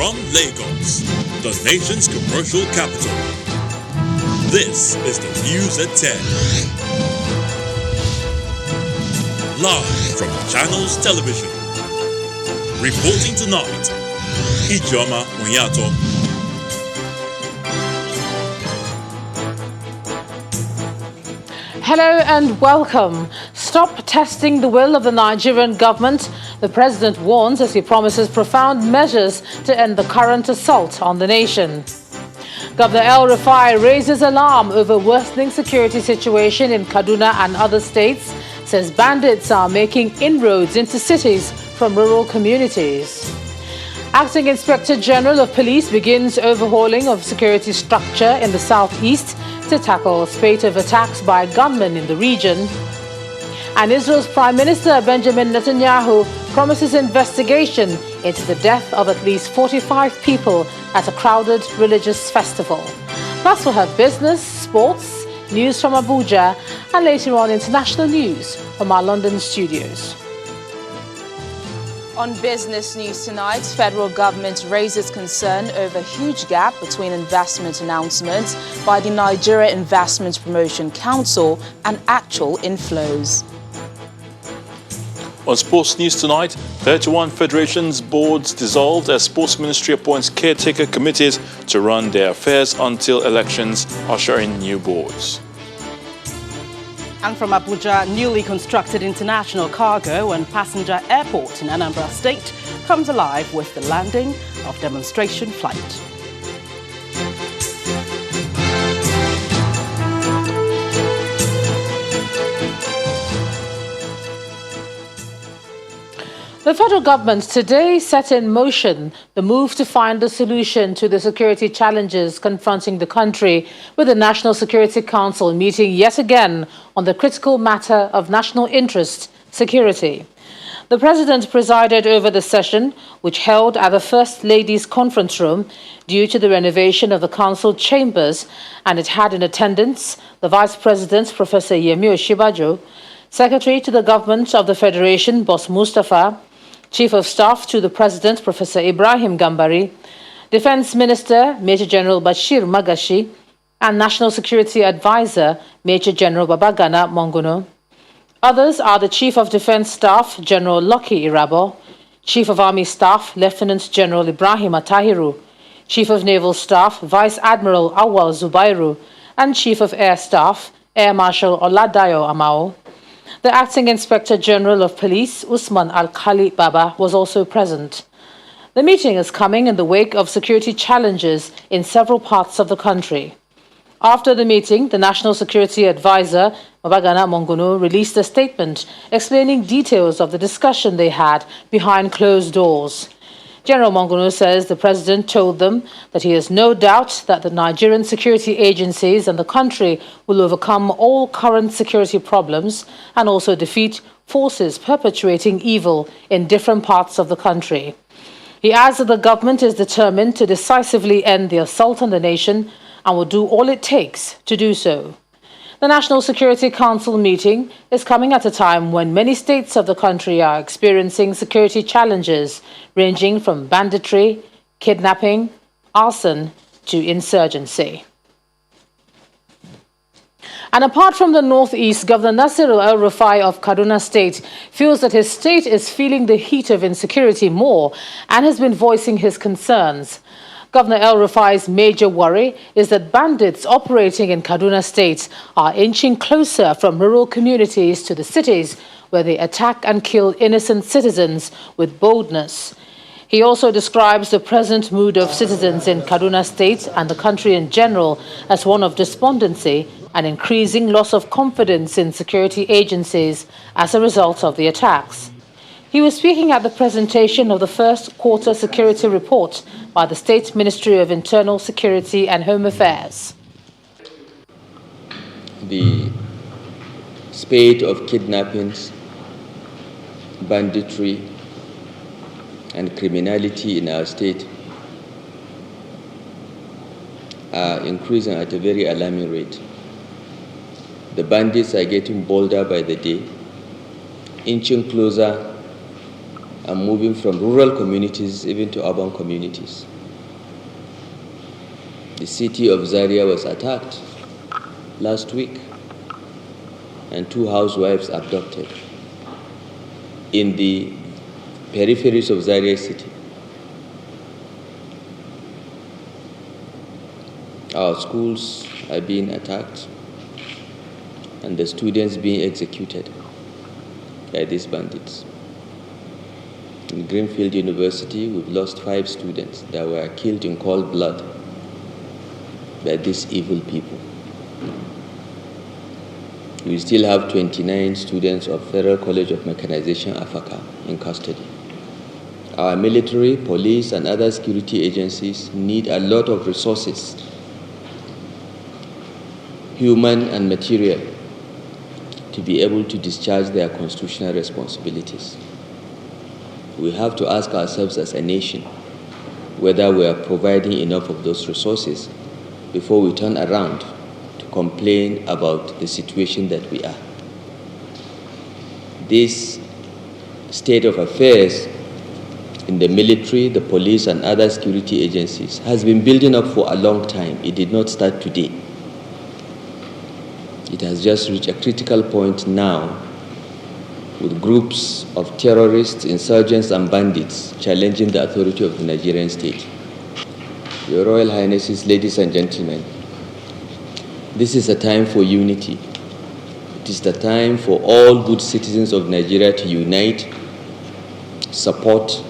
From Lagos, the nation's commercial capital, this is the News at 10. Live from Channels Television. Reporting tonight, Ijoma Onyato. Hello and welcome. Stop testing the will of the Nigerian government. The president warns as he promises profound measures to end the current assault on the nation. Governor El-Rufai raises alarm over worsening security situation in Kaduna and other states, says bandits are making inroads into cities from rural communities. Acting Inspector General of Police begins overhauling of security structure in the southeast to tackle a spate of attacks by gunmen in the region. And Israel's Prime Minister Benjamin Netanyahu promises investigation into the death of at least 45 people at a crowded religious festival. Plus we'll have business, sports, news from Abuja, and later on international news from our London studios. On business news tonight, federal government raises concern over huge gap between investment announcements by the Nigeria Investment Promotion Council and actual inflows. On sports news tonight, 31 federations boards dissolved as Sports Ministry appoints caretaker committees to run their affairs until elections, ushering new boards. And from Abuja, newly constructed international cargo and passenger airport in Anambra State comes alive with the landing of demonstration flight. The federal government today set in motion the move to find a solution to the security challenges confronting the country, with the National Security Council meeting yet again on the critical matter of national interest, security. The President presided over the session, which held at the First Lady's Conference Room due to the renovation of the Council chambers, and it had in attendance the Vice President, Professor Yemi Oshibajo, Secretary to the Government of the Federation, Boss Mustafa, Chief of Staff to the President, Professor Ibrahim Gambari, Defense Minister, Major General Bashir Magashi, and National Security Advisor, Major General Babagana Monguno. Others are the Chief of Defense Staff, General Lucky Irabo, Chief of Army Staff, Lieutenant General Ibrahim Atahiru, Chief of Naval Staff, Vice Admiral Awal Zubairu, and Chief of Air Staff, Air Marshal Oladayo Amao. The Acting Inspector General of Police, Usman Al-Khali Baba, was also present. The meeting is coming in the wake of security challenges in several parts of the country. After the meeting, the National Security Advisor, Babagana Monguno, released a statement explaining details of the discussion they had behind closed doors. General Monguno says the President told them that he has no doubt that the Nigerian security agencies and the country will overcome all current security problems and also defeat forces perpetuating evil in different parts of the country. He adds that the government is determined to decisively end the assault on the nation and will do all it takes to do so. The National Security Council meeting is coming at a time when many states of the country are experiencing security challenges ranging from banditry, kidnapping, arson to insurgency. And apart from the northeast, Governor Nasir El-Rufai of Kaduna State feels that his state is feeling the heat of insecurity more and has been voicing his concerns. Governor El-Rufai's major worry is that bandits operating in Kaduna State are inching closer from rural communities to the cities, where they attack and kill innocent citizens with boldness. He also describes the present mood of citizens in Kaduna State and the country in general as one of despondency and increasing loss of confidence in security agencies as a result of the attacks. He was speaking at the presentation of the first quarter security report by the State Ministry of Internal Security and Home Affairs. The spate of kidnappings, banditry, and criminality in our state are increasing at a very alarming rate. The bandits are getting bolder by the day, inching closer and moving from rural communities even to urban communities. The city of Zaria was attacked last week, and 2 housewives abducted in the peripheries of Zaria city. Our schools are being attacked and the students being executed by these bandits. In Greenfield University, we've lost 5 students that were killed in cold blood by these evil people. We still have 29 students of Federal College of Mechanization, Afaka, in custody. Our military, police, and other security agencies need a lot of resources, human and material, to be able to discharge their constitutional responsibilities. We have to ask ourselves as a nation whether we are providing enough of those resources before we turn around to complain about the situation that we are. This state of affairs in the military, the police, and other security agencies has been building up for a long time. It did not start today. It has just reached a critical point now, with groups of terrorists, insurgents, and bandits challenging the authority of the Nigerian state. Your Royal Highnesses, ladies and gentlemen, this is a time for unity. It is the time for all good citizens of Nigeria to unite, support,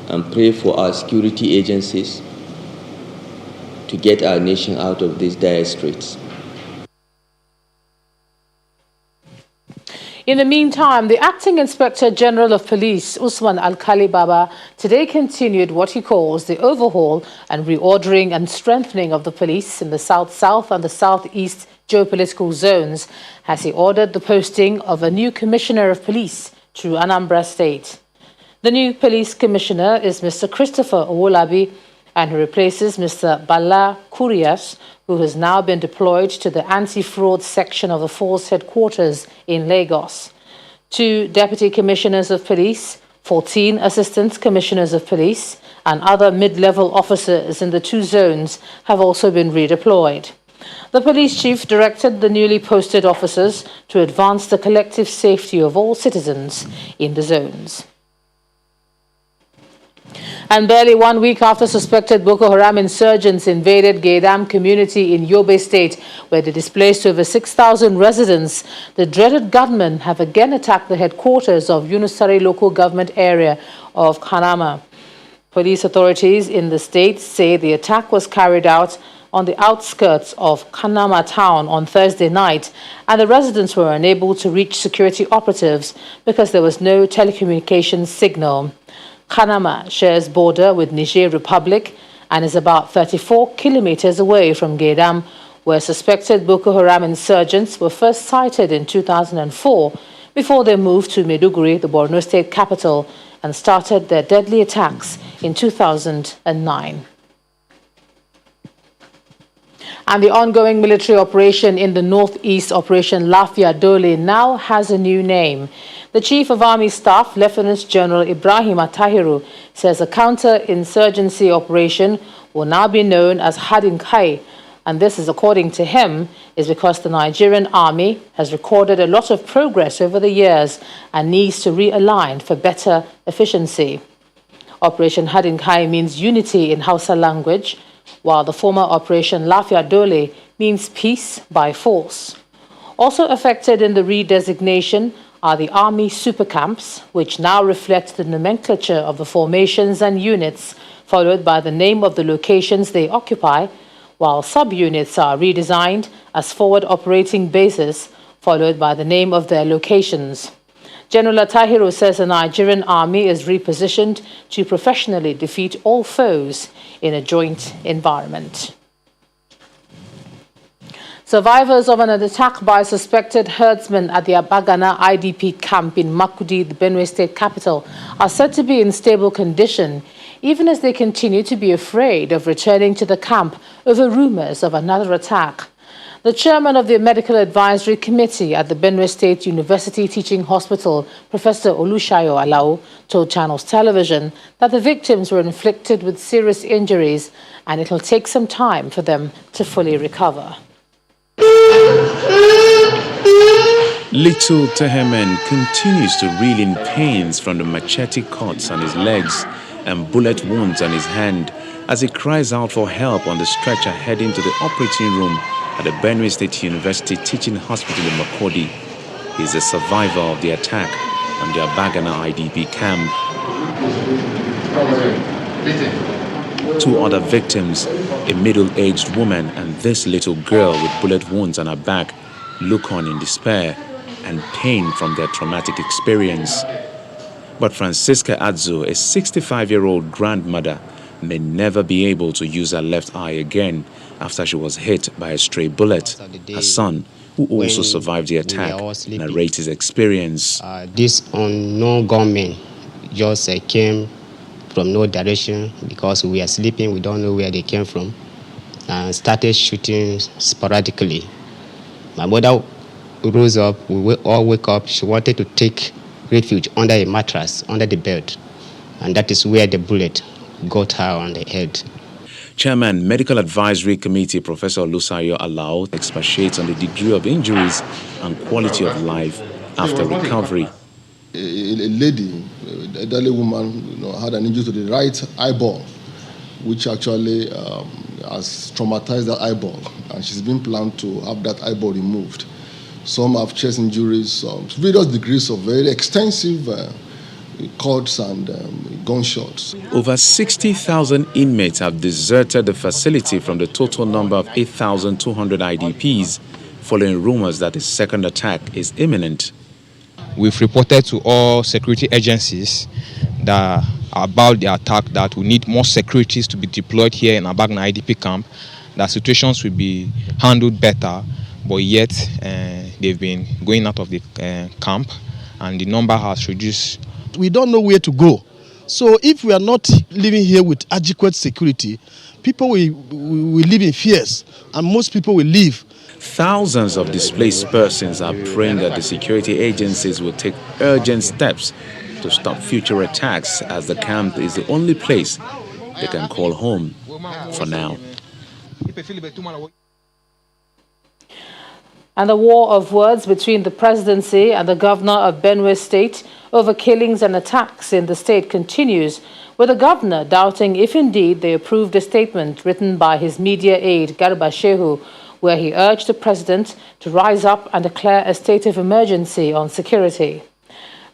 and pray for our security agencies to get our nation out of these dire straits. In the meantime, the Acting Inspector General of Police, Usman Alkali Baba, today continued what he calls the overhaul and reordering and strengthening of the police in the South-South and the South-East geopolitical zones, as he ordered the posting of a new Commissioner of Police to Anambra State. The new Police Commissioner is Mr. Christopher Owolabi, and he replaces Mr. Bala Kurias, who has now been deployed to the anti-fraud section of the force headquarters in Lagos. 2 Deputy Commissioners of Police, 14 Assistant Commissioners of Police, and other mid-level officers in the 2 zones have also been redeployed. The police chief directed the newly posted officers to advance the collective safety of all citizens in the zones. And barely 1 week after suspected Boko Haram insurgents invaded Gaidam community in Yobe State, where they displaced over 6,000 residents, the dreaded gunmen have again attacked the headquarters of Yunusari local government area of Kanama. Police authorities in the state say the attack was carried out on the outskirts of Kanama town on Thursday night, and the residents were unable to reach security operatives because there was no telecommunications signal. Kanama shares border with Niger Republic and is about 34 kilometers away from Gaidam, where suspected Boko Haram insurgents were first sighted in 2004 before they moved to Maiduguri, the Borno state capital, and started their deadly attacks in 2009. And the ongoing military operation in the northeast, Operation Lafia Dole, now has a new name. The Chief of Army Staff, Lieutenant General Ibrahim Atahiru, says a counter-insurgency operation will now be known as Hadin Kai, and this is, according to him, is because the Nigerian army has recorded a lot of progress over the years and needs to realign for better efficiency. Operation Hadin Kai means unity in Hausa language, while the former Operation Lafia Dole means peace by force. Also affected in the redesignation are the Army super camps, which now reflect the nomenclature of the formations and units, followed by the name of the locations they occupy, while subunits are redesigned as forward operating bases, followed by the name of their locations. General Atahiru says the Nigerian army is repositioned to professionally defeat all foes in a joint environment. Survivors of an attack by suspected herdsmen at the Abagana IDP camp in Makudi, the Benue state capital, are said to be in stable condition, even as they continue to be afraid of returning to the camp over rumors of another attack. The chairman of the Medical Advisory Committee at the Benue State University Teaching Hospital, Professor Olushayo Alao, told Channels Television that the victims were inflicted with serious injuries and it'll take some time for them to fully recover. Little Tehemen continues to reel in pains from the machete cuts on his legs and bullet wounds on his hand as he cries out for help on the stretcher heading to the operating room at the Benue State University Teaching Hospital in Makurdi. He is a survivor of the attack on the Benue IDP camp. 2 other victims, a middle-aged woman and this little girl with bullet wounds on her back, look on in despair and pain from their traumatic experience. But Francisca Adzo, a 65-year-old grandmother, may never be able to use her left eye again after she was hit by a stray bullet. Her son, who also survived the attack, narrates his experience. This unknown gunmen just came from no direction because we are sleeping, we don't know where they came from, and started shooting sporadically. My mother rose up, we all woke up. She wanted to take refuge under a mattress, under the bed, and that is where the bullet got her on the head. Chairman, Medical Advisory Committee, Professor Olusayo Alao, expatiates on the degree of injuries and quality of life after recovery. A lady, an elderly woman, had an injury to the right eyeball, which actually has traumatized that eyeball, and she's been planned to have that eyeball removed. Some have chest injuries, various degrees of very extensive cuts and gunshots. Over 60,000 inmates have deserted the facility from the total number of 8,200 IDPs, following rumors that a second attack is imminent. We've reported to all security agencies that about the attack, that we need more securities to be deployed here in Abagna IDP camp, that situations will be handled better, but yet they've been going out of the camp and the number has reduced. We don't know where to go. So if we are not living here with adequate security, people will live in fears, and most people will leave. Thousands of displaced persons are praying that the security agencies will take urgent steps to stop future attacks, as the camp is the only place they can call home for now. And the war of words between the presidency and the governor of Benue State over killings and attacks in the state continues, with the governor doubting if indeed they approved a statement written by his media aide, Garba Shehu, where he urged the president to rise up and declare a state of emergency on security.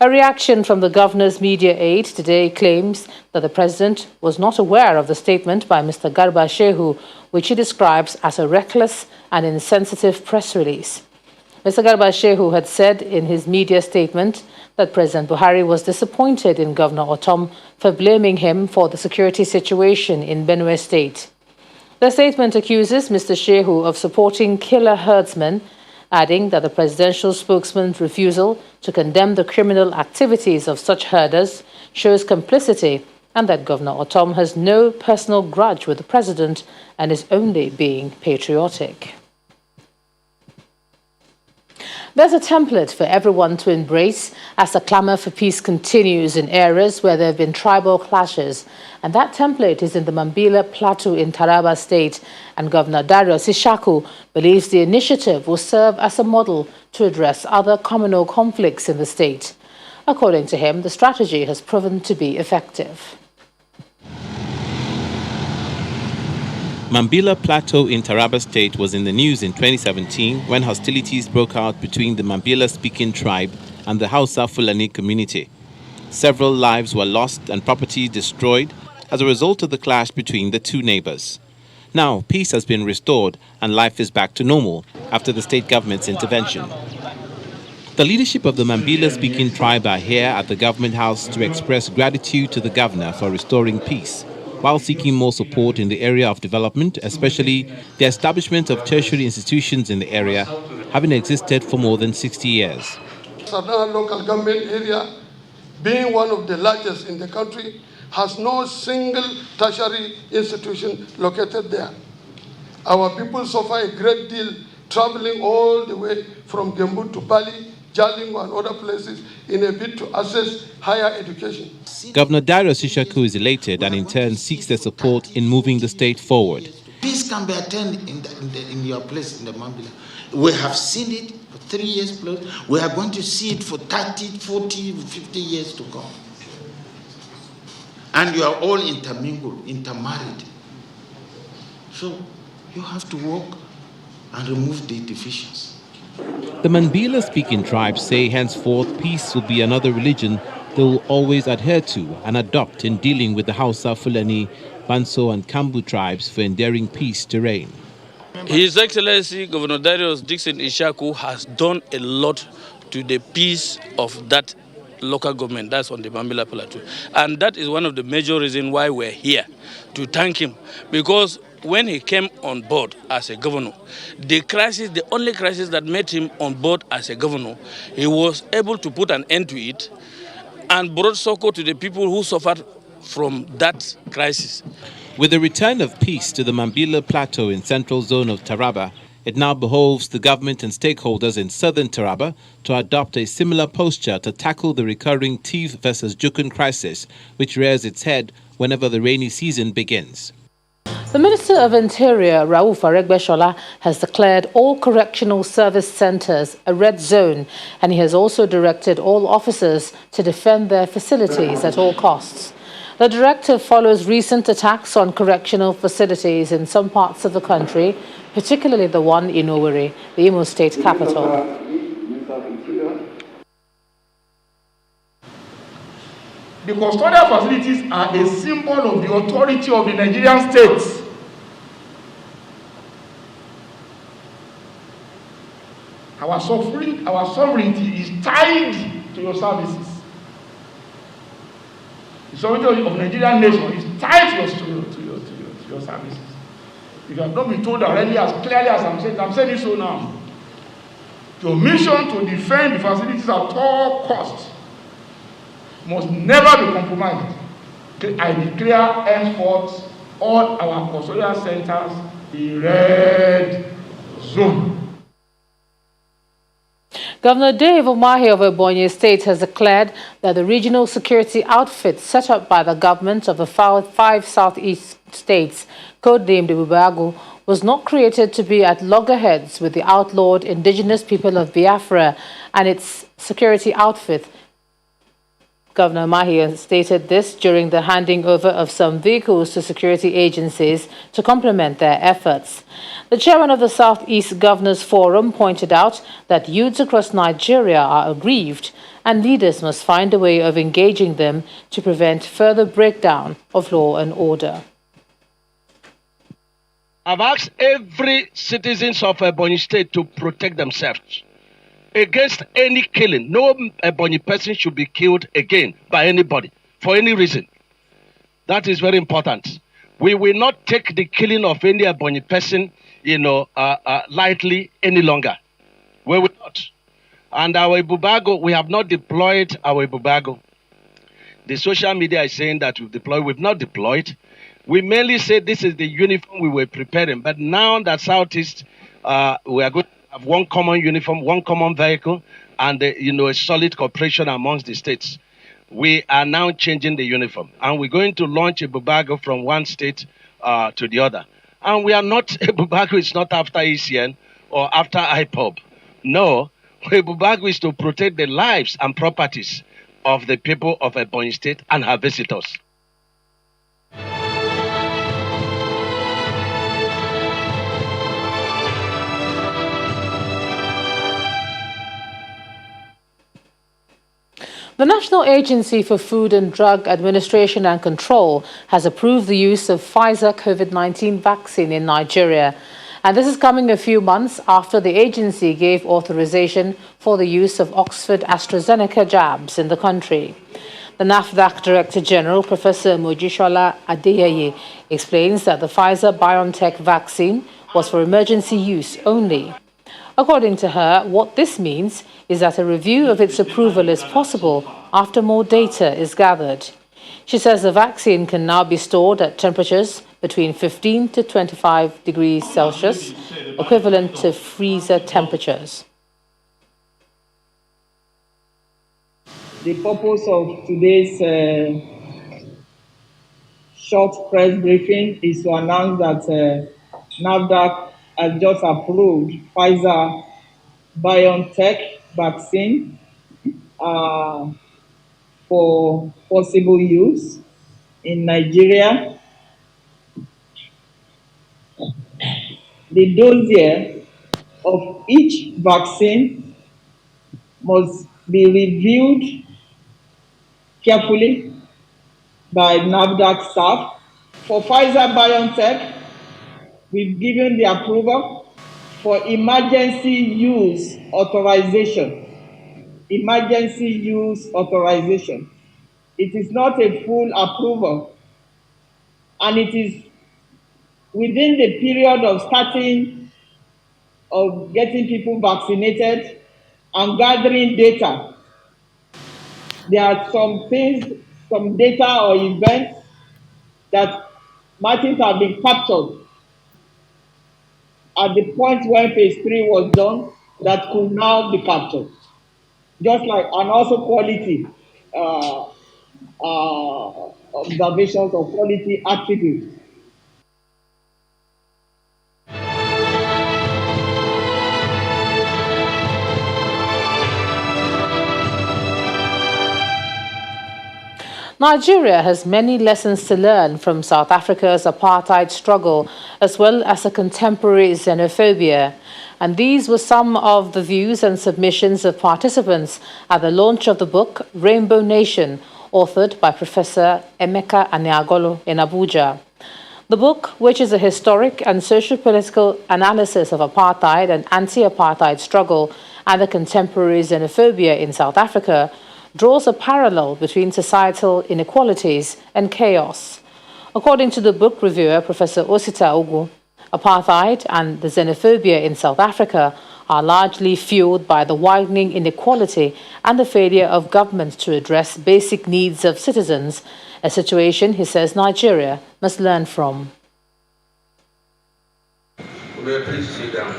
A reaction from the governor's media aide today claims that the president was not aware of the statement by Mr. Garba Shehu, which he describes as a reckless and insensitive press release. Mr. Garba Shehu had said in his media statement that President Buhari was disappointed in Governor Otom for blaming him for the security situation in Benue State. The statement accuses Mr. Shehu of supporting killer herdsmen, adding that the presidential spokesman's refusal to condemn the criminal activities of such herders shows complicity, and that Governor Otom has no personal grudge with the president and is only being patriotic. There's a template for everyone to embrace as the clamor for peace continues in areas where there have been tribal clashes. And that template is in the Mambila Plateau in Taraba State. And Governor Darius Ishaku believes the initiative will serve as a model to address other communal conflicts in the state. According to him, the strategy has proven to be effective. Mambila Plateau in Taraba State was in the news in 2017 when hostilities broke out between the Mambila-speaking tribe and the Hausa Fulani community. Several lives were lost and property destroyed as a result of the clash between the two neighbors. Now, peace has been restored and life is back to normal after the state government's intervention. The leadership of the Mambila-speaking tribe are here at the government house to express gratitude to the governor for restoring peace, while seeking more support in the area of development, especially the establishment of tertiary institutions in the area, having existed for more than 60 years. Sadana local government area, being one of the largest in the country, has no single tertiary institution located there. Our people suffer a great deal traveling all the way from Gembu to Bali, Jalingo and other places in a bid to access higher education. Governor Darius Ishaku is elated and in turn seeks their support in moving the state forward. Peace can be attained in your place in the Mambila. We have seen it for 3 years plus. We are going to see it for 30, 40, 50 years to come. And you are all intermingled, intermarried. So you have to work and remove the divisions. The Mambila-speaking tribes say henceforth peace will be another religion they will always adhere to and adopt in dealing with the Hausa, Fulani, Banso and Kambu tribes for enduring peace to reign. His Excellency Governor Darius Dixon Ishaku has done a lot to the peace of that local government, that's on the Mambila Plateau. And that is one of the major reasons why we're here, to thank him. Because when he came on board as a governor, the only crisis that made him on board as a governor, he was able to put an end to it and brought succor to the people who suffered from that crisis. With the return of peace to the Mambila Plateau in central zone of Taraba, it now behoves the government and stakeholders in southern Taraba to adopt a similar posture to tackle the recurring Tiv versus Jukun crisis, which rears its head whenever the rainy season begins. The Minister of Interior, Rauf Aregbesola, has declared all correctional service centres a red zone, and he has also directed all officers to defend their facilities at all costs. The directive follows recent attacks on correctional facilities in some parts of the country, particularly the one in Owerri, the Imo State capital. The custodial facilities are a symbol of the authority of the Nigerian state. Our sovereignty is tied to your services. The sovereignty of the Nigerian nation is tied to your services. If you have not been told already as clearly as I'm saying it so now, your mission to defend the facilities at all costs must never be compromised. I declare henceforth all our custodial centers in red zone. Governor Dave Umahi of Ebonyi State has declared that the regional security outfit set up by the government of the 5 southeast states, codenamed Ibubagu, was not created to be at loggerheads with the outlawed indigenous people of Biafra and its security outfit. Governor Umahi stated this during the handing over of some vehicles to security agencies to complement their efforts. The chairman of the Southeast Governors Forum pointed out that youths across Nigeria are aggrieved and leaders must find a way of engaging them to prevent further breakdown of law and order. I've asked every citizen of Ebonyi State to protect themselves against any killing. No Ebonyi person should be killed again by anybody for any reason. That is very important. We will not take the killing of any Ebonyi person, lightly any longer. We will not. And our Ibubago, we have not deployed our Ibubago. The social media is saying that we've deployed. We've not deployed. We mainly said this is the uniform we were preparing. But now that Southeast, we are going to have one common uniform, one common vehicle, and a solid cooperation amongst the states. We are now changing the uniform, and we're going to launch a Ibubago from one state to the other. And we are not, Ibubago is not after ECN or after IPOB. No, Ibubago is to protect the lives and properties of the people of Ebonyi State and her visitors. The National Agency for Food and Drug Administration and Control has approved the use of Pfizer COVID-19 vaccine in Nigeria. And this is coming a few months after the agency gave authorization for the use of Oxford AstraZeneca jabs in the country. The NAFDAC Director General, Professor Mojisola Adeyeye, explains that the Pfizer-BioNTech vaccine was for emergency use only. According to her, what this means is that a review of its approval is possible after more data is gathered. She says the vaccine can now be stored at temperatures between 15 to 25 degrees Celsius, equivalent to freezer temperatures. The purpose of today's short press briefing is to announce that NAFDAC has just approved Pfizer-BioNTech vaccine for possible use in Nigeria. The dossier of each vaccine must be reviewed carefully by NAFDAC staff. For Pfizer-BioNTech, we've given the approval for emergency use authorization. Emergency use authorization. It is not a full approval, and it is within the period of starting of getting people vaccinated and gathering data. There are some things, some data or events that might have been captured at the point when phase 3 was done that could now be captured. Just like, and also quality observations of quality attributes. Nigeria has many lessons to learn from South Africa's apartheid struggle, as well as a contemporary xenophobia. And these were some of the views and submissions of participants at the launch of the book Rainbow Nation, authored by Professor Emeka Aniagolu in Abuja. The book, which is a historic and socio-political analysis of apartheid and anti-apartheid struggle and the contemporary xenophobia in South Africa, draws a parallel between societal inequalities and chaos. According to the book reviewer, Professor Osita Ogu, apartheid and the xenophobia in South Africa are largely fueled by the widening inequality and the failure of governments to address basic needs of citizens, a situation, he says, Nigeria must learn from. Please sit down.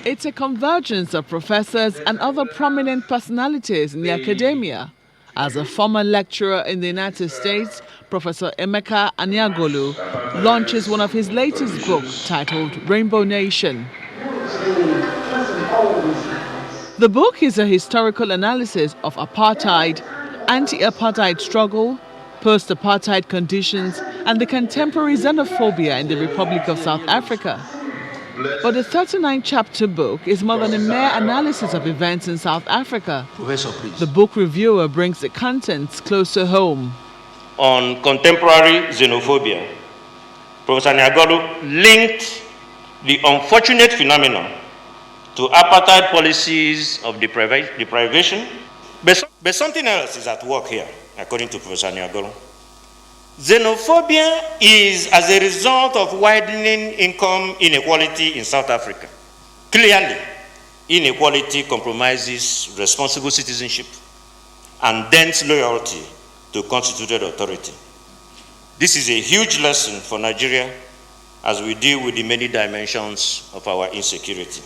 It's a convergence of professors and other prominent personalities in the academia. As a former lecturer in the United States, Professor Emeka Aniagolu launches one of his latest books titled Rainbow Nation. The book is a historical analysis of apartheid, anti-apartheid struggle, post-apartheid conditions, and the contemporary xenophobia in the Republic of South Africa. But the 39-chapter book is more than a mere analysis of events in South Africa. Professor, please. The book reviewer brings the contents closer home. On contemporary xenophobia, Professor Aniagolu linked the unfortunate phenomenon to apartheid policies of deprivation. But something else is at work here, according to Professor Aniagolu. Xenophobia is as a result of widening income inequality in South Africa. Clearly, inequality compromises responsible citizenship and dents loyalty to constituted authority. This is a huge lesson for Nigeria as we deal with the many dimensions of our insecurity.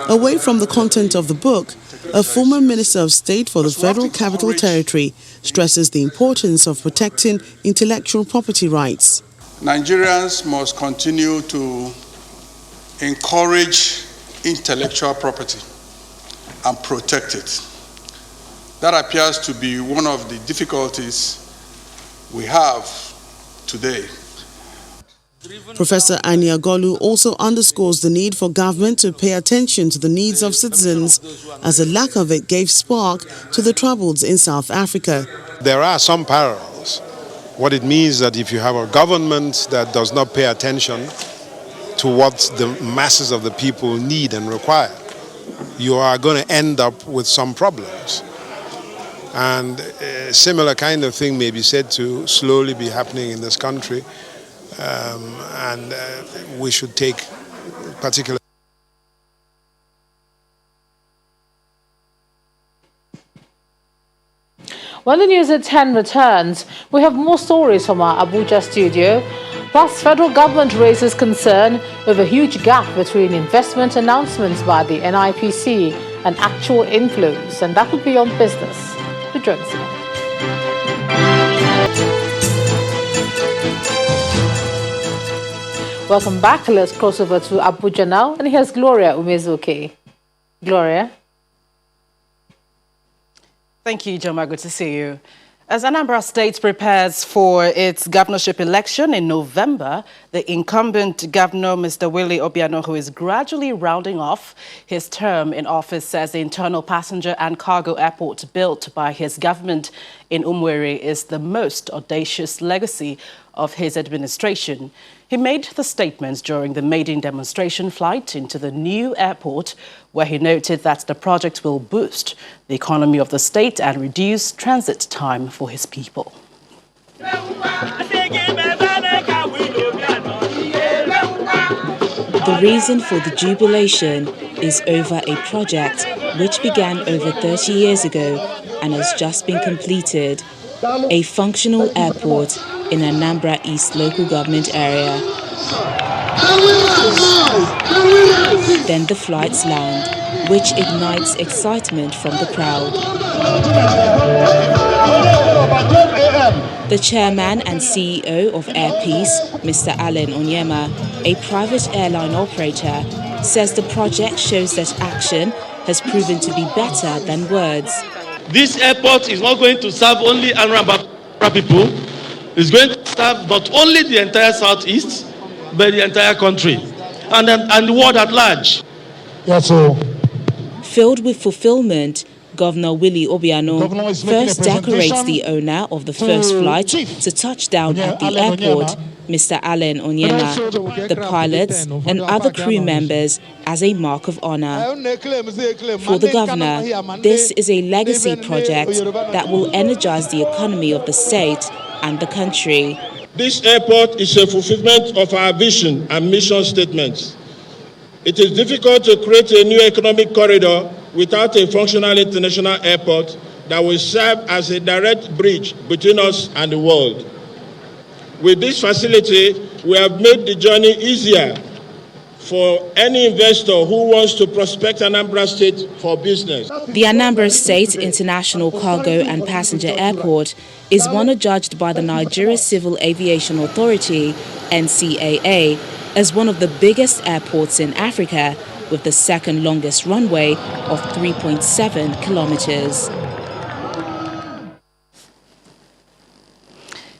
Away from the content of the book, a former Minister of State for the Federal Capital Territory stresses the importance of protecting intellectual property rights. Nigerians must continue to encourage intellectual property and protect it. That appears to be one of the difficulties we have today. Professor Aniagolu also underscores the need for government to pay attention to the needs of citizens, as a lack of it gave spark to the troubles in South Africa. There are some parallels. What it means that if you have a government that does not pay attention to what the masses of the people need and require, you are going to end up with some problems. And a similar kind of thing may be said to slowly be happening in this country. We should take particular. When the news at 10 returns, we have more stories from our Abuja studio. Plus, federal government raises concern over huge gap between investment announcements by the NIPC and actual inflows, and that would be on business. To join us now. Welcome back. Let's cross over to Abuja now, and here's Gloria Umezuke. Gloria. Thank you, Joma. Good to see you. As Anambra State prepares for its governorship election in November, the incumbent governor, Mr. Willie Obiano, who is gradually rounding off his term in office, says the internal passenger and cargo airport built by his government in Umueri is the most audacious legacy of his administration. He made the statements during the maiden demonstration flight into the new airport, where he noted that the project will boost the economy of the state and reduce transit time for his people. The reason for the jubilation is over a project which began over 30 years ago and has just been completed, a functional airport in Anambra East local government area. Then the flights land, which ignites excitement from the crowd. The chairman and CEO of Airpeace, Mr. Allen Onyema, a private airline operator, says the project shows that action has proven to be better than words. This airport is not going to serve only Anambra people. It's going to serve not only the entire southeast, but the entire country and the world at large. Yes, sir. Filled with fulfillment, Governor Willie Obiano first decorates the owner of the first flight to touch down at the airport, Mr. Allen Onyema, the pilots and other crew members as a mark of honor. For the governor, this is a legacy project that will energize the economy of the state and the country. This airport is a fulfillment of our vision and mission statements. It is difficult to create a new economic corridor without a functional international airport that will serve as a direct bridge between us and the world. With this facility, we have made the journey easier for any investor who wants to prospect Anambra State for business. The Anambra State International Cargo and Passenger Airport is one adjudged by the Nigeria Civil Aviation Authority, NCAA, as one of the biggest airports in Africa, with the second longest runway of 3.7 kilometers.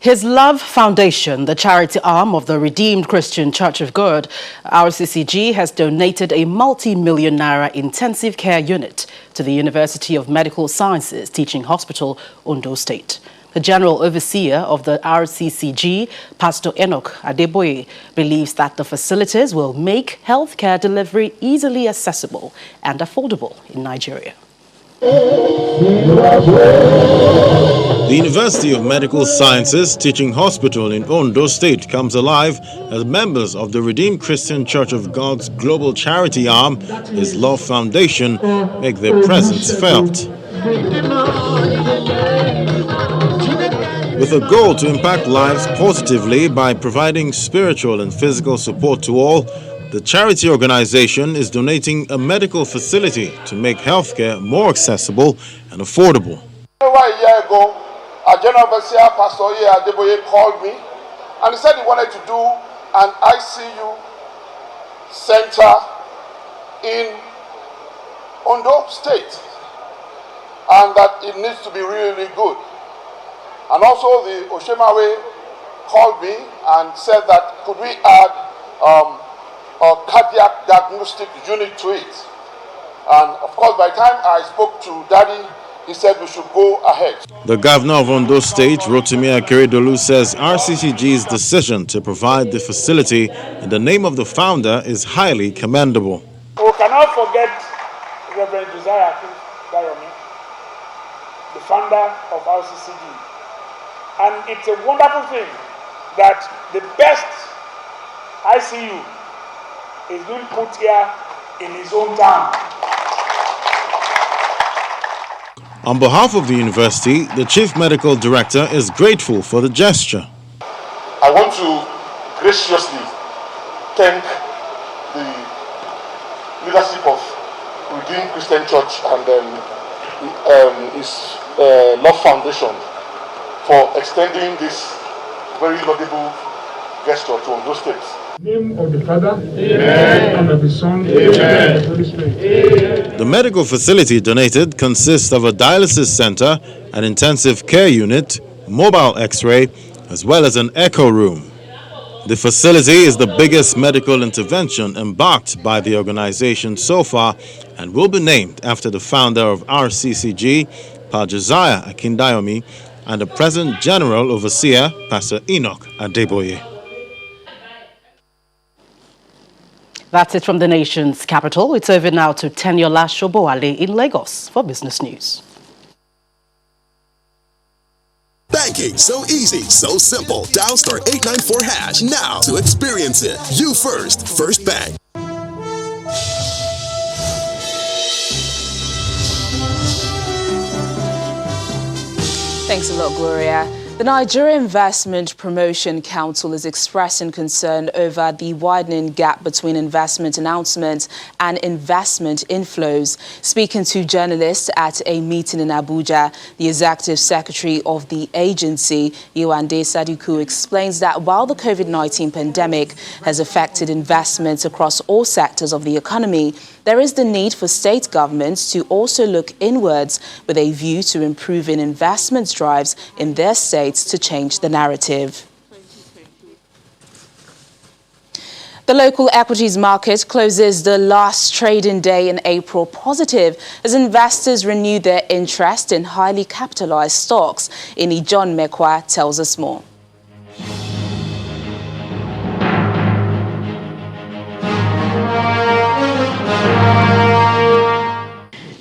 His Love Foundation, the charity arm of the Redeemed Christian Church of God, RCCG, has donated a multi-million naira intensive care unit to the University of Medical Sciences Teaching Hospital, Ondo State. The General Overseer of the RCCG, Pastor Enoch Adeboye, believes that the facilities will make healthcare delivery easily accessible and affordable in Nigeria. The University of Medical Sciences Teaching Hospital in Ondo State comes alive as members of the Redeemed Christian Church of God's global charity arm, His Love Foundation, make their presence felt. With a goal to impact lives positively by providing spiritual and physical support to all, the charity organization is donating a medical facility to make healthcare more accessible and affordable. Over a year ago, our General Overseer, Pastor Adeboye, called me and he said he wanted to do an ICU center in Ondo State and that it needs to be really, really good. And also the Oshemawe called me and said that could we add a cardiac diagnostic unit to it. And of course, by the time I spoke to Daddy, he said we should go ahead. The governor of Ondo State, Rotimi Akeredolu, says RCCG's decision to provide the facility in the name of the founder is highly commendable. We cannot forget Reverend Josiah Dayomi, the founder of RCCG. And it's a wonderful thing that the best ICU is being put here in his own town. On behalf of the university, the chief medical director is grateful for the gesture. I want to graciously thank the leadership of Redeemed Christian Church and his Love Foundation for extending this very laudable gesture to Ondo State. In the name of the Father, Amen, and of the Son, Amen, and of the Holy Spirit. Amen. The medical facility donated consists of a dialysis center, an intensive care unit, mobile x-ray, as well as an echo room. The facility is the biggest medical intervention embarked by the organization so far and will be named after the founder of RCCG, Pa Josiah Akindayomi, and the present General Overseer, Pastor Enoch Adeboye. That's it from the nation's capital. It's over now to Teniola Shoboale in Lagos for business news. Banking so easy, so simple. Dial *894# now to experience it. You first, First Bank. Thanks a lot, Gloria. The Nigeria Investment Promotion Council is expressing concern over the widening gap between investment announcements and investment inflows. Speaking to journalists at a meeting in Abuja, the executive secretary of the agency, Yewande Sadiku, explains that while the COVID-19 pandemic has affected investments across all sectors of the economy, there is the need for state governments to also look inwards with a view to improving investment drives in their states to change the narrative. The local equities market closes the last trading day in April positive as investors renew their interest in highly capitalized stocks. John Mekwa tells us more.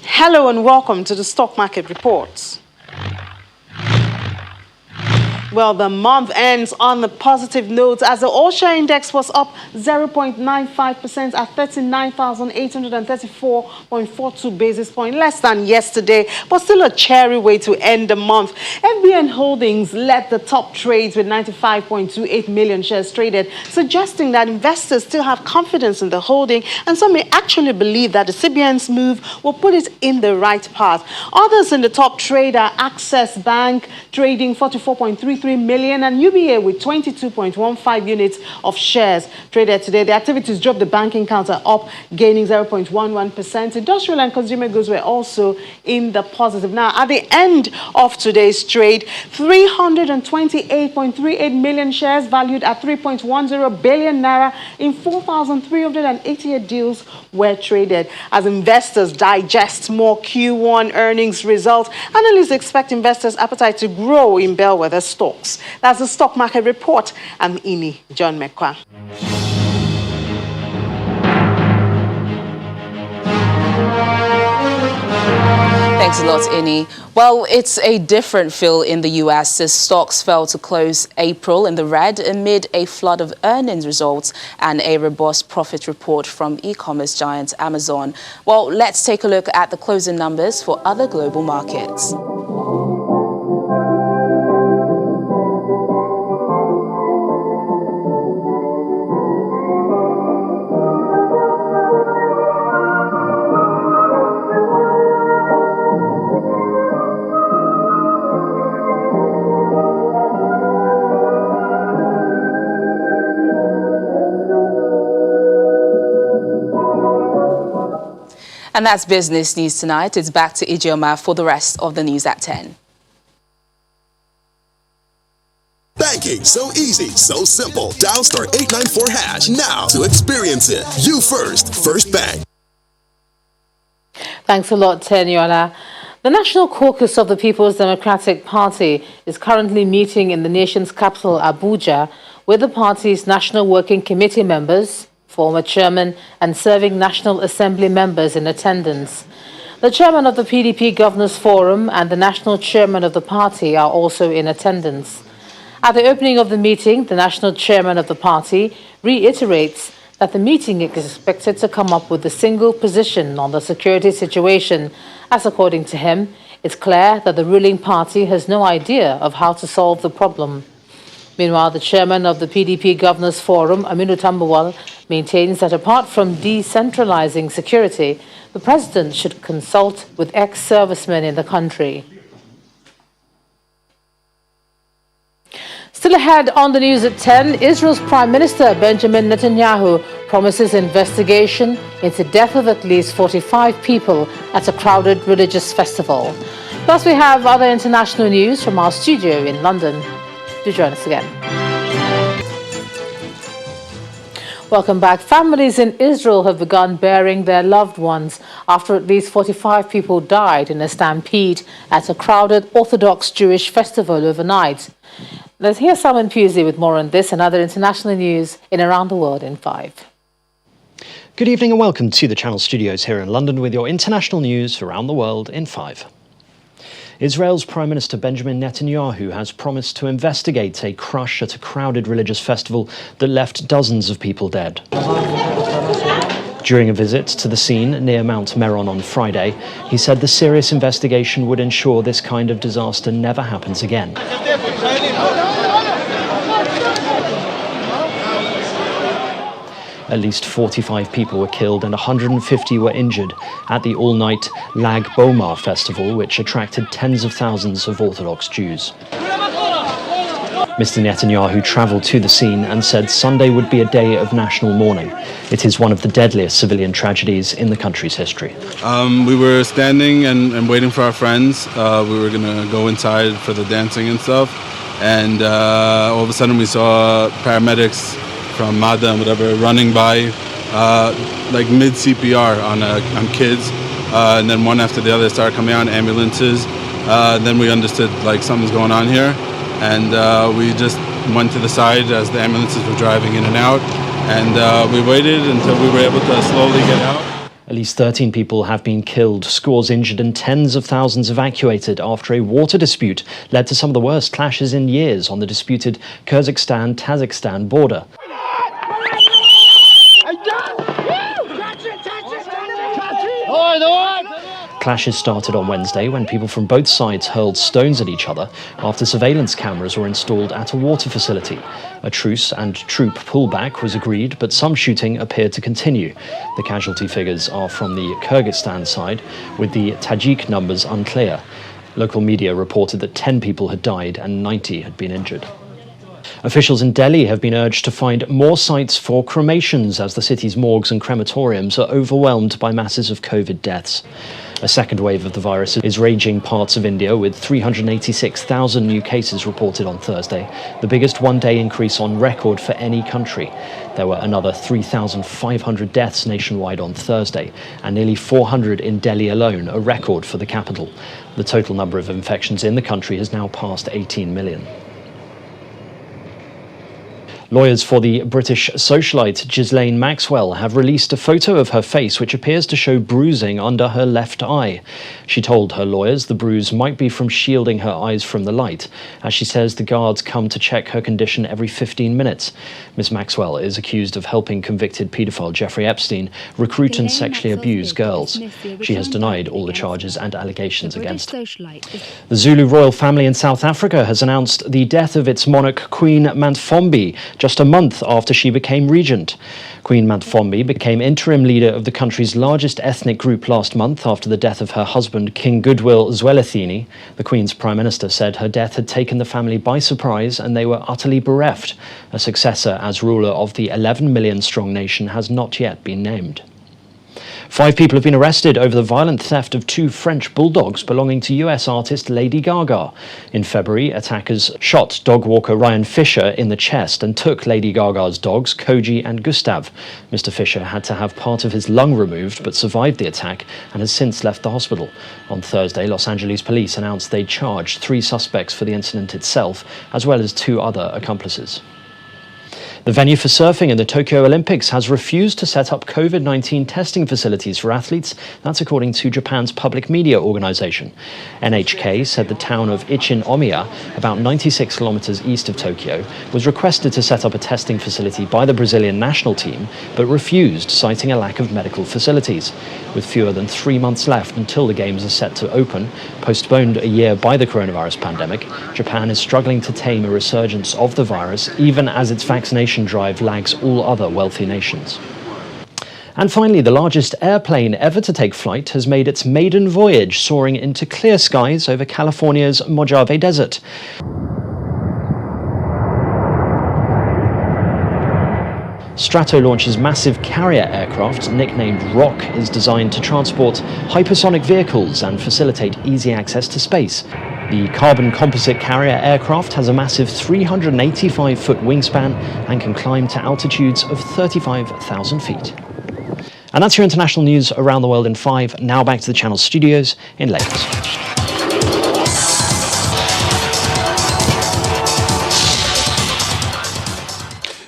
Hello and welcome to the Stock Market Reports. Well, the month ends on the positive note as the all-share index was up 0.95% at 39,834.42 basis points, less than yesterday, but still a cheery way to end the month. FBN Holdings led the top trades with 95.28 million shares traded, suggesting that investors still have confidence in the holding, and some may actually believe that the CBN's move will put it in the right path. Others in the top trade are Access Bank, trading 44.33 million, and UBA with 22.15 units of shares traded today. The activities dropped the banking counter up, gaining 0.11%. Industrial and consumer goods were also in the positive. Now, at the end of today's trade, 328.38 million shares valued at 3.10 billion naira in 4,388 deals were traded. As investors digest more Q1 earnings results, analysts expect investors' appetite to grow in bellwether stocks. That's the Stock Market Report. I'm John Mekwa. Thanks a lot, Ini. Well, it's a different feel in the U.S. as stocks fell to close April in the red amid a flood of earnings results and a robust profit report from e-commerce giant Amazon. Well, let's take a look at the closing numbers for other global markets. And that's business news tonight. It's back to Ijeoma for the rest of the news at 10. Banking so easy, so simple. Dial *894# now to experience it. You first, First Bank. Thanks a lot, Teniola. The National Caucus of the People's Democratic Party is currently meeting in the nation's capital, Abuja, with the party's National Working Committee members, former chairman and serving National Assembly members in attendance. The chairman of the PDP Governors Forum and the national chairman of the party are also in attendance. At the opening of the meeting, the national chairman of the party reiterates that the meeting is expected to come up with a single position on the security situation, as according to him, it's clear that the ruling party has no idea of how to solve the problem. Meanwhile, the chairman of the PDP Governors Forum, Aminu Tambuwal, maintains that apart from decentralizing security, the president should consult with ex-servicemen in the country. Still ahead on the news at 10, Israel's Prime Minister Benjamin Netanyahu promises investigation into the death of at least 45 people at a crowded religious festival. Plus, we have other international news from our studio in London. Do join us again. Welcome back. Families in Israel have begun burying their loved ones after at least 45 people died in a stampede at a crowded Orthodox Jewish festival overnight. Let's hear Simon Pusey with more on this and other international news in Around the World in 5. Good evening and welcome to the Channel Studios here in London with your international news around the world in 5. Israel's Prime Minister Benjamin Netanyahu has promised to investigate a crush at a crowded religious festival that left dozens of people dead. During a visit to the scene near Mount Meron on Friday, he said the serious investigation would ensure this kind of disaster never happens again. At least 45 people were killed and 150 were injured at the all-night Lag Bomar festival, which attracted tens of thousands of Orthodox Jews. Mr. Netanyahu travelled to the scene and said Sunday would be a day of national mourning. It is one of the deadliest civilian tragedies in the country's history. We were standing and waiting for our friends. We were going to go inside for the dancing and stuff. And all of a sudden we saw paramedics from Madha and whatever running by like mid CPR on kids. And then one after the other started coming out, ambulances. Then we understood like something's going on here. And we just went to the side as the ambulances were driving in and out. And we waited until we were able to slowly get out. At least 13 people have been killed, scores injured and tens of thousands evacuated after a water dispute led to some of the worst clashes in years on the disputed Kyrgyzstan-Tajikistan border. Clashes started on Wednesday when people from both sides hurled stones at each other after surveillance cameras were installed at a water facility. A truce and troop pullback was agreed, but some shooting appeared to continue. The casualty figures are from the Kyrgyzstan side, with the Tajik numbers unclear. Local media reported that 10 people had died and 90 had been injured. Officials in Delhi have been urged to find more sites for cremations as the city's morgues and crematoriums are overwhelmed by masses of COVID deaths. A second wave of the virus is raging parts of India, with 386,000 new cases reported on Thursday, the biggest one-day increase on record for any country. There were another 3,500 deaths nationwide on Thursday, and nearly 400 in Delhi alone, a record for the capital. The total number of infections in the country has now passed 18 million. Lawyers for the British socialite Ghislaine Maxwell have released a photo of her face which appears to show bruising under her left eye. She told her lawyers the bruise might be from shielding her eyes from the light, as she says the guards come to check her condition every 15 minutes. Ms. Maxwell is accused of helping convicted paedophile Jeffrey Epstein recruit and sexually abuse girls. She has denied all the charges and allegations against her. The Zulu royal family in South Africa has announced the death of its monarch Queen Mantfombi just a month after she became regent. Queen Mantfombi became interim leader of the country's largest ethnic group last month after the death of her husband, King Goodwill Zwelithini. The Queen's Prime Minister said her death had taken the family by surprise and they were utterly bereft. A successor as ruler of the 11 million-strong nation has not yet been named. 5 people have been arrested over the violent theft of 2 French bulldogs belonging to US artist Lady Gaga. In February, attackers shot dog walker Ryan Fisher in the chest and took Lady Gaga's dogs, Koji and Gustav. Mr. Fisher had to have part of his lung removed but survived the attack and has since left the hospital. On Thursday, Los Angeles police announced they charged 3 suspects for the incident itself, as well as 2 other accomplices. The venue for surfing in the Tokyo Olympics has refused to set up COVID-19 testing facilities for athletes. That's according to Japan's public media organization. NHK said the town of Ichinomiya, about 96 kilometers east of Tokyo, was requested to set up a testing facility by the Brazilian national team, but refused, citing a lack of medical facilities. With fewer than 3 months left until the Games are set to open, postponed a year by the coronavirus pandemic, Japan is struggling to tame a resurgence of the virus, even as its vaccination drive lags all other wealthy nations. And finally, the largest airplane ever to take flight has made its maiden voyage, soaring into clear skies over California's Mojave Desert. Strato launches massive carrier aircraft, nicknamed Rock, is designed to transport hypersonic vehicles and facilitate easy access to space. The carbon composite carrier aircraft has a massive 385-foot wingspan and can climb to altitudes of 35,000 feet. And that's your international news around the world in 5. Now back to the channel studios in Lagos.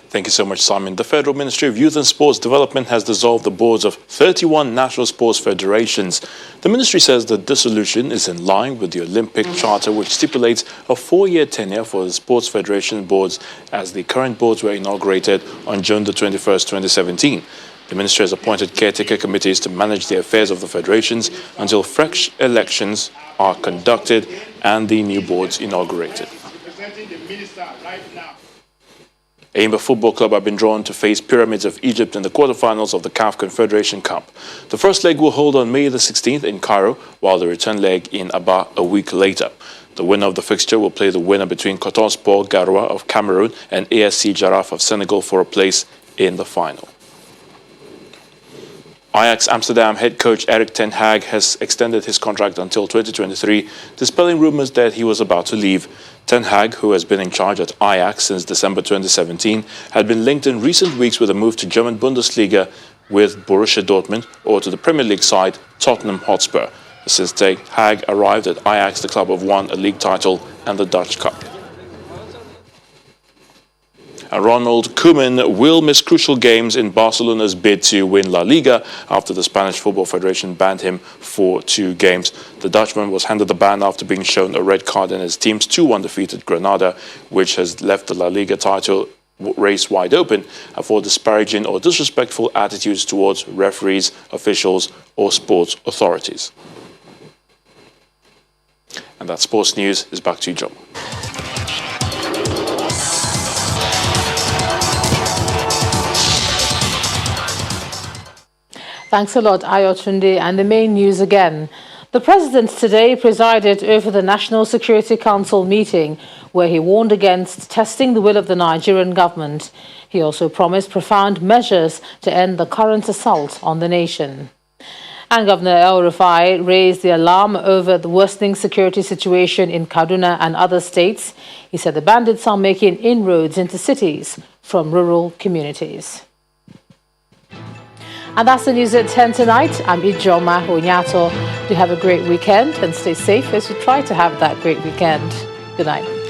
Thank you so much, Simon. The Federal Ministry of Youth and Sports Development has dissolved the boards of 31 national sports federations. The ministry says the dissolution is in line with the Olympic Charter, which stipulates a 4-year tenure for the sports federation boards, as the current boards were inaugurated on June the 21st, 2017. The ministry has appointed caretaker committees to manage the affairs of the federations until fresh elections are conducted and the new boards inaugurated. Aimba Football Club have been drawn to face Pyramids of Egypt in the quarterfinals of the CAF Confederation Cup. The first leg will hold on May the 16th in Cairo, while the return leg in Aba a week later. The winner of the fixture will play the winner between Cotonsport Garoua of Cameroon and ASC Giraffe of Senegal for a place in the final. Ajax Amsterdam head coach Erik ten Hag has extended his contract until 2023, dispelling rumors that he was about to leave. Ten Hag, who has been in charge at Ajax since December 2017, had been linked in recent weeks with a move to German Bundesliga with Borussia Dortmund or to the Premier League side Tottenham Hotspur. Since Ten Hag arrived at Ajax, the club have won a league title and the Dutch Cup. And Ronald Koeman will miss crucial games in Barcelona's bid to win La Liga after the Spanish Football Federation banned him for 2 games. The Dutchman was handed the ban after being shown a red card in his team's 2-1 defeat at Granada, which has left the La Liga title race wide open for disparaging or disrespectful attitudes towards referees, officials, or sports authorities. And that sports news is back to you, John. Thanks a lot, Ayotunde. And the main news again. The President today presided over the National Security Council meeting, where he warned against testing the will of the Nigerian government. He also promised profound measures to end the current assault on the nation. And Governor El-Rufai raised the alarm over the worsening security situation in Kaduna and other states. He said the bandits are making inroads into cities from rural communities. And that's the news at 10 tonight. I'm Ijoma Onyato. Do have a great weekend and stay safe as we try to have that great weekend. Good night.